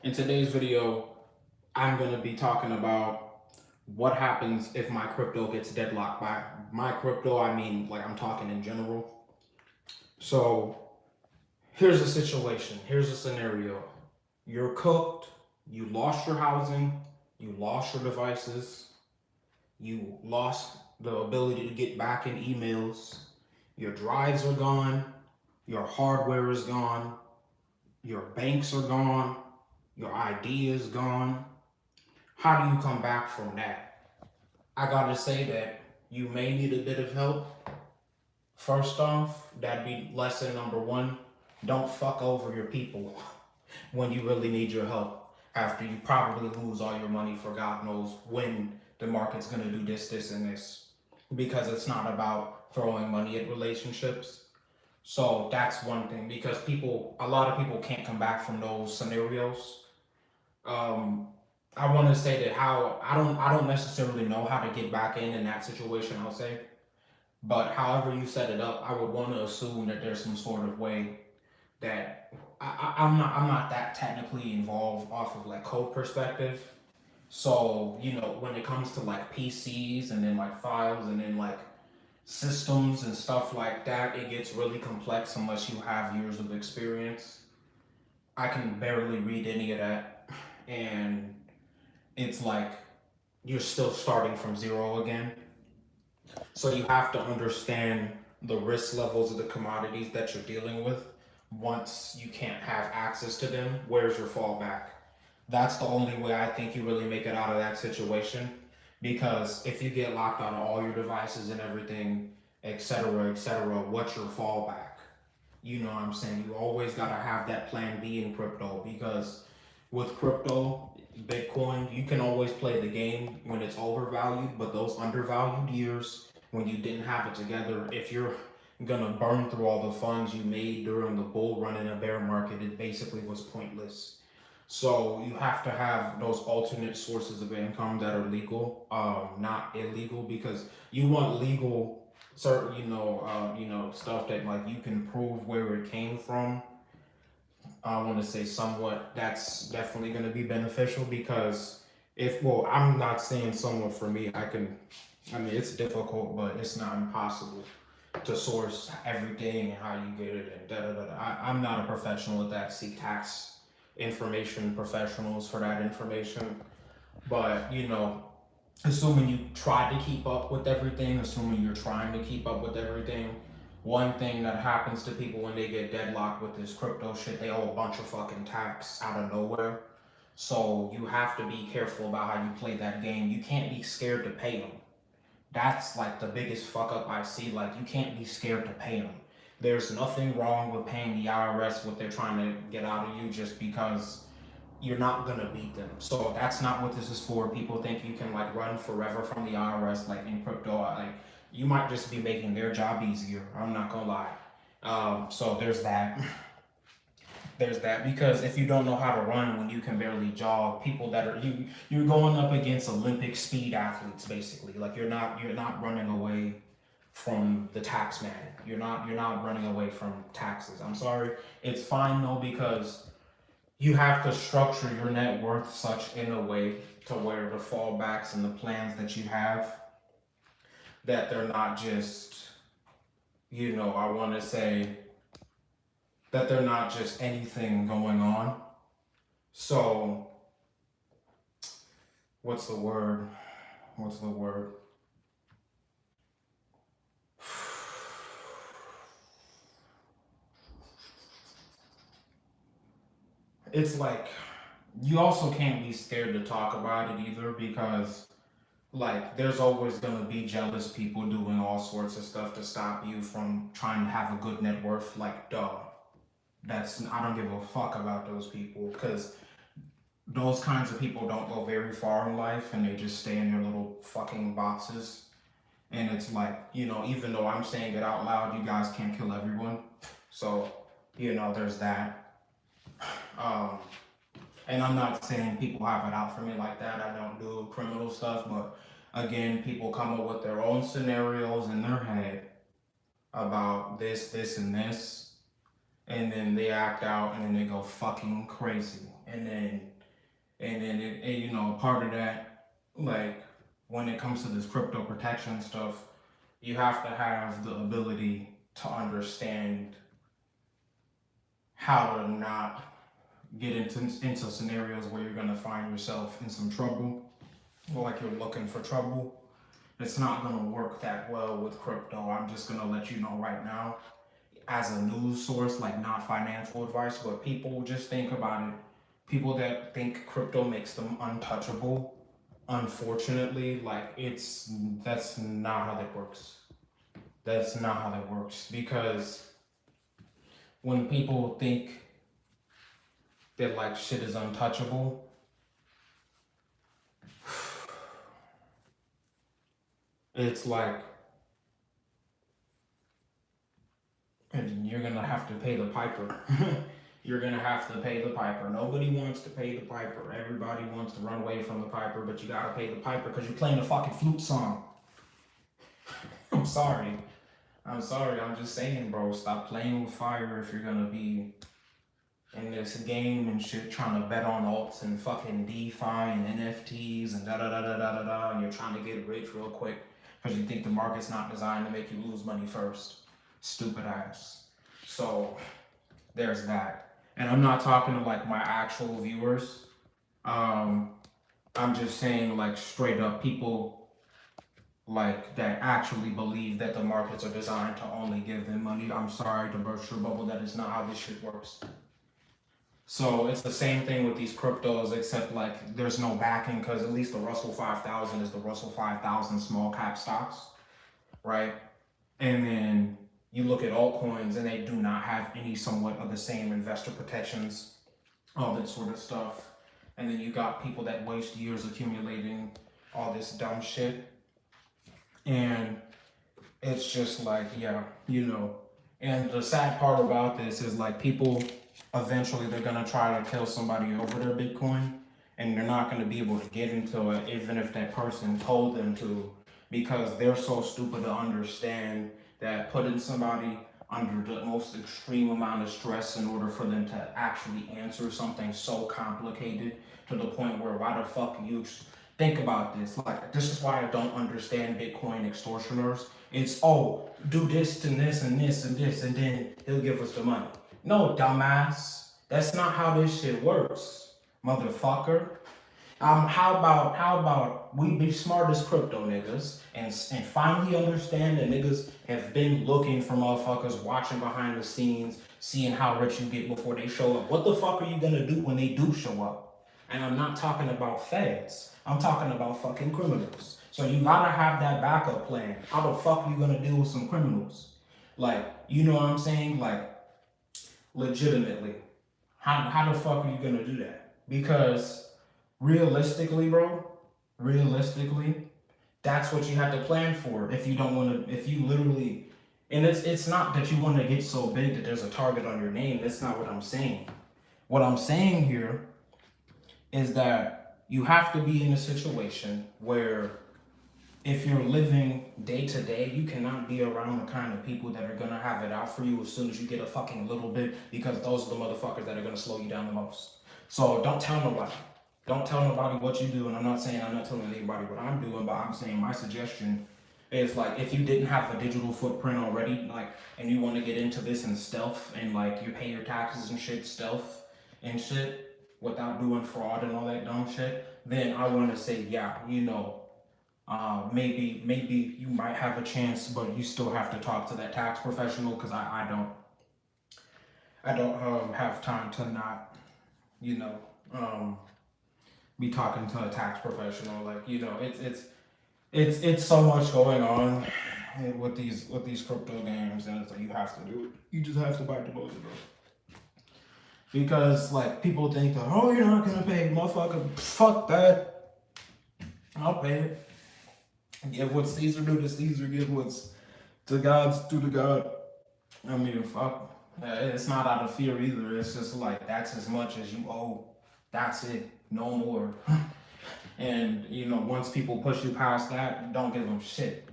In today's video, I'm going to be talking about what happens if my crypto gets deadlocked. By my crypto, I mean like I'm talking in general. So here's a situation, here's a scenario. You're cooked, you lost your housing, you lost your devices, you lost the ability to get back in emails, your drives are gone, your hardware is gone, your banks are gone, your ID is gone. How do you come back from that? I gotta say that you may need a bit of help. First off, that'd be lesson number one. Don't fuck over your people when you really need your help after you probably lose all your money for God knows when the market's gonna do this, and this. Because it's not about throwing money at relationships. So that's one thing because a lot of people can't come back from those scenarios. um, I want to say that how I don't necessarily know how to get back in that situation. I'll say, but however you set it up, I would want to assume that there's some sort of way that I'm not that technically involved off of like code perspective. So when it comes to like PCs and then like files and then like systems and stuff like that, it gets really complex unless you have years of experience. I can barely read any of that, and it's like you're still starting from zero again. So you have to understand the risk levels of the commodities that you're dealing with. Once you can't have access to them, where's your fallback? That's the only way I think you really make it out of that situation. Because if you get locked out of all your devices and everything, et cetera, what's your fallback? You know what I'm saying? You always got to have that plan B in crypto because with crypto, Bitcoin, you can always play the game when it's overvalued, but those undervalued years when you didn't have it together, if you're gonna burn through all the funds you made during the bull run in a bear market, it basically was pointless. So you have to have those alternate sources of income that are legal, not illegal, because you want legal certain, stuff that like you can prove where it came from. I want to say somewhat that's definitely going to be beneficial because if well, I'm not saying somewhat for me. I mean, it's difficult, but it's not impossible to source everything and how you get it and da da da. I'm not a professional at that. Seek tax information professionals for that information, but assuming you try to keep up with everything, assuming you're trying to keep up with everything, one thing that happens to people when they get deadlocked with this crypto shit, they owe a bunch of fucking tax out of nowhere. So you have to be careful about how you play that game. You can't be scared to pay them. That's like the biggest fuck up I see. Like, you can't be scared to pay them. There's nothing wrong with paying the IRS what they're trying to get out of you just because you're not gonna beat them. So that's not what this is for. People think you can like run forever from the IRS, like in crypto. Like, you might just be making their job easier. I'm not gonna lie. So there's that. There's that because if you don't know how to run when you can barely jog, people that are you're going up against Olympic speed athletes basically. Like, you're not running away from the tax man. You're not running away from taxes. I'm sorry. It's fine though because you have to structure your net worth such in a way to where the fallbacks and the plans that you have, that they're not just, I want to say that they're not just anything going on. So what's the word? What's the word? It's like you also can't be scared to talk about it either because like there's always gonna be jealous people doing all sorts of stuff to stop you from trying to have a good net worth. Like, duh. That's I don't give a fuck about those people because those kinds of people don't go very far in life and they just stay in their little fucking boxes. And it's like, even though I'm saying it out loud, you guys can't kill everyone. So, there's that. Um, and I'm not saying people have it out for me like that. I don't do criminal stuff, but again, people come up with their own scenarios in their head about this, and this, and then they act out and then they go fucking crazy. and then you know, part of that, like when it comes to this crypto protection stuff, you have to have the ability to understand how to not get into scenarios where you're gonna find yourself in some trouble, or like you're looking for trouble. It's not gonna work that well with crypto. I'm just gonna let you know right now, as a news source, like not financial advice, but people just think about it. People that think crypto makes them untouchable, unfortunately, like that's not how that works. That's not how that works, because when people think that like shit is untouchable, it's like, and you're gonna have to pay the piper. You're gonna have to pay the piper. Nobody wants to pay the piper. Everybody wants to run away from the piper, but you gotta pay the piper because you're playing a fucking flute song. I'm sorry. I'm sorry. I'm just saying, bro. Stop playing with fire if you're gonna be in this game and shit, trying to bet on alts and fucking DeFi and NFTs and da da da da da da da, and you're trying to get rich real quick because you think the market's not designed to make you lose money first. Stupid ass. So there's that. And I'm not talking to like my actual viewers. I'm just saying like straight up people like that actually believe that the markets are designed to only give them money. I'm sorry to burst your bubble, that is not how this shit works. So it's the same thing with these cryptos, except like there's no backing, because at least the Russell 5000 is the Russell 5000 small cap stocks, right? And then you look at altcoins and they do not have any somewhat of the same investor protections, all that sort of stuff. And then you got people that waste years accumulating all this dumb shit. And it's just like, yeah, you know. And the sad part about this is like people, eventually they're gonna try to kill somebody over their Bitcoin, and they're not gonna be able to get into it even if that person told them to, because they're so stupid to understand that putting somebody under the most extreme amount of stress in order for them to actually answer something so complicated to the point where why the fuck you think about this. Like, this is why I don't understand Bitcoin extortioners. It's, oh, do this and this and this and this, and then he'll give us the money. No, dumbass. That's not how this shit works, motherfucker. How about we be smart as crypto niggas and finally understand that niggas have been looking for motherfuckers watching behind the scenes, seeing how rich you get before they show up. What the fuck are you gonna do when they do show up? And I'm not talking about feds. I'm talking about fucking criminals. So you gotta have that backup plan. How the fuck are you gonna deal with some criminals? Like, you know what I'm saying? Like, legitimately. How the fuck are you gonna do that? Because realistically, bro, that's what you have to plan for if you don't want to, if you literally, and it's not that you want to get so big that there's a target on your name. That's not what I'm saying. What I'm saying here is that you have to be in a situation where if you're living day to day, you cannot be around the kind of people that are gonna have it out for you as soon as you get a fucking little bit, because those are the motherfuckers that are gonna slow you down the most. So don't tell nobody. Don't tell nobody what you do, and I'm not telling anybody what I'm doing, but I'm saying my suggestion is like, if you didn't have a digital footprint already, like, and you want to get into this in stealth, and like you pay your taxes and shit stealth and shit without doing fraud and all that dumb shit, then I want to say, yeah, you know, maybe you might have a chance, but you still have to talk to that tax professional, because I don't have time to not, you know, be talking to a tax professional. Like, you know, it's so much going on with these crypto games, and it's like you have to do it. You just have to bite the bullet, bro. Because like people think that, oh, you're not gonna pay, motherfucker. Fuck that. I'll pay it. Give what Caesar do to Caesar. Give what's to God's to God. I mean, fuck. It's not out of fear either. It's just like, that's as much as you owe. That's it. No more. And, you know, once people push you past that, don't give them shit.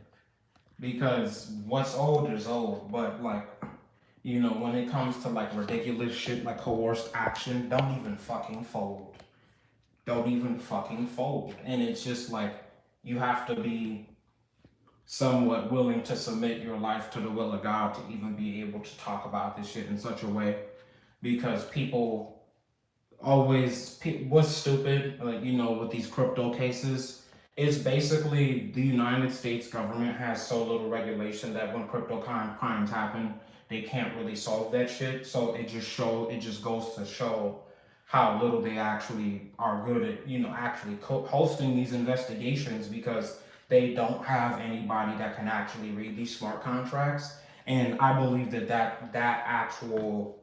Because what's old is old. But, like, You know, when it comes to like ridiculous shit like coerced action, don't even fucking fold. Don't even fucking fold. And it's just like you have to be somewhat willing to submit your life to the will of God to even be able to talk about this shit in such a way, because people always what's stupid, like, you know, with these crypto cases, it's basically the United States government has so little regulation that when crypto crimes happen, they can't really solve that shit. So it just goes to show how little they actually are good at, you know, actually hosting these investigations, because they don't have anybody that can actually read these smart contracts. And I believe that that actual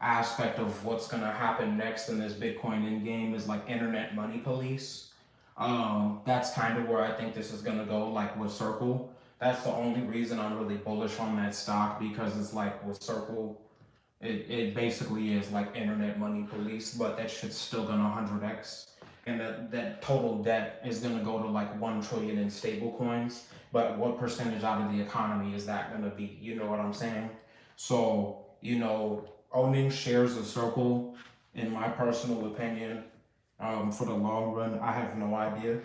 aspect of what's gonna happen next in this Bitcoin in game is like internet money police. That's kind of where I think this is gonna go, like with Circle. That's the only reason I'm really bullish on that stock, because it's like with Circle, it basically is like internet money police, but that shit's still gonna 100x. And that total debt is gonna go to like 1 trillion in stable coins. But what percentage out of the economy is that gonna be? You know what I'm saying? So, you know, owning shares of Circle, in my personal opinion, for the long run, I have no idea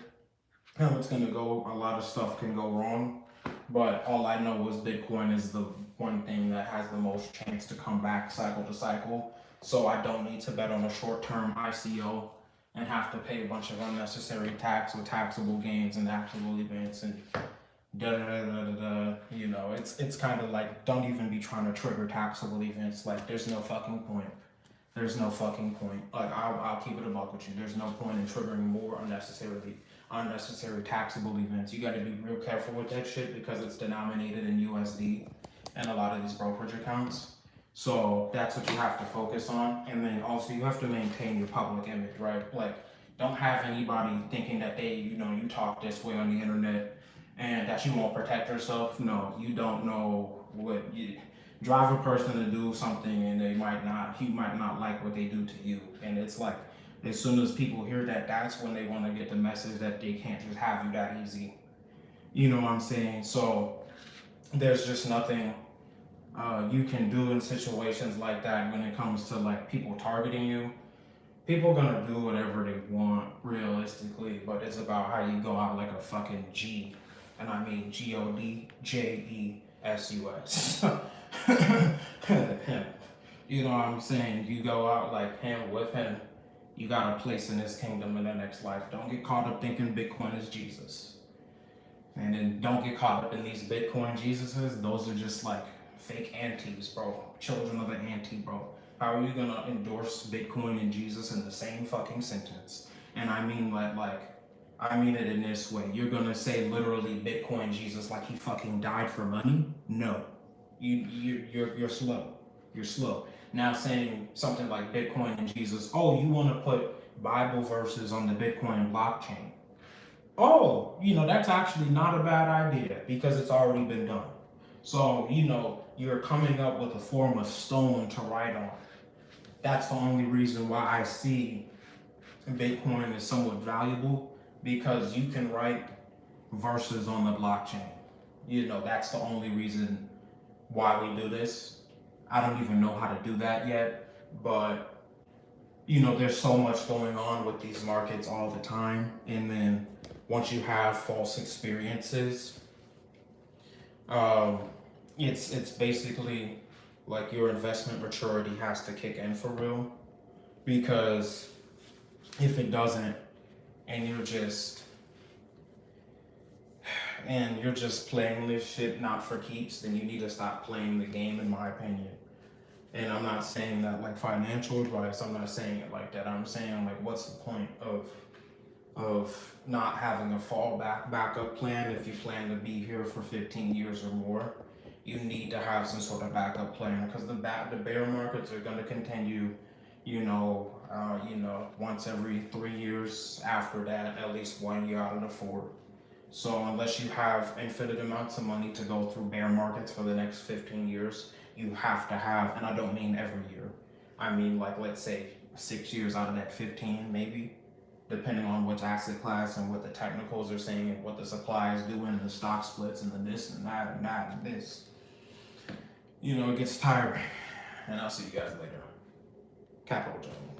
how it's gonna go. A lot of stuff can go wrong, but all I know is Bitcoin is the one thing that has the most chance to come back cycle to cycle. So I don't need to bet on a short-term ICO and have to pay a bunch of unnecessary tax or taxable gains and taxable events and da da da da da da. You know, it's kind of like, don't even be trying to trigger taxable events. Like, there's no fucking point. There's no fucking point. Like, I'll keep it a buck with you. There's no point in triggering more unnecessary taxable events. You got to be real careful with that shit, because it's denominated in USD and a lot of these brokerage accounts. So that's what you have to focus on. And then also you have to maintain your public image, right? Like, don't have anybody thinking that they, you know, you talk this way on the internet and that you won't protect yourself. No, you don't know what you drive a person to do something, and he might not like what they do to you. And it's like, as soon as people hear that, that's when they want to get the message that they can't just have you that easy. You know what I'm saying? So there's just nothing you can do in situations like that when it comes to like people targeting you. People are gonna do whatever they want realistically, but it's about how you go out like a fucking G, and I mean GODJESUS. Him. You know what I'm saying? You go out like him with him. You got a place in his kingdom in the next life. Don't get caught up thinking Bitcoin is Jesus. And then don't get caught up in these Bitcoin Jesuses. Those are just like fake antis, bro. Children of the anti, bro. How are you gonna endorse Bitcoin and Jesus in the same fucking sentence? And I mean I mean it in this way. You're gonna say literally Bitcoin Jesus like he fucking died for money? No. You're slow. You're slow. Now saying something like Bitcoin and Jesus, oh, you wanna put Bible verses on the Bitcoin blockchain. Oh, you know, that's actually not a bad idea, because it's already been done. So, you know, you're coming up with a form of stone to write on. That's the only reason why I see Bitcoin is somewhat valuable, because you can write verses on the blockchain. You know, that's the only reason why we do this. I don't even know how to do that yet, but you know, there's so much going on with these markets all the time. And then once you have false experiences, um, it's basically like your investment maturity has to kick in for real, because if it doesn't, and you're just playing this shit not for keeps, then you need to stop playing the game, in my opinion. And I'm not saying that like financial advice. I'm not saying it like that. I'm saying like, what's the point of not having a backup plan if you plan to be here for 15 years or more? You need to have some sort of backup plan, because the bear markets are going to continue. Once every 3 years. After that, at least 1 year out of the 4. So unless you have infinite amounts of money to go through bear markets for the next 15 years, you have to have, and I don't mean every year, I mean like, let's say 6 years out of that 15, maybe, depending on which asset class and what the technicals are saying and what the supply is doing and the stock splits and the this and that and that and this. it gets tiring. And I'll see you guys later. Capital gentlemen.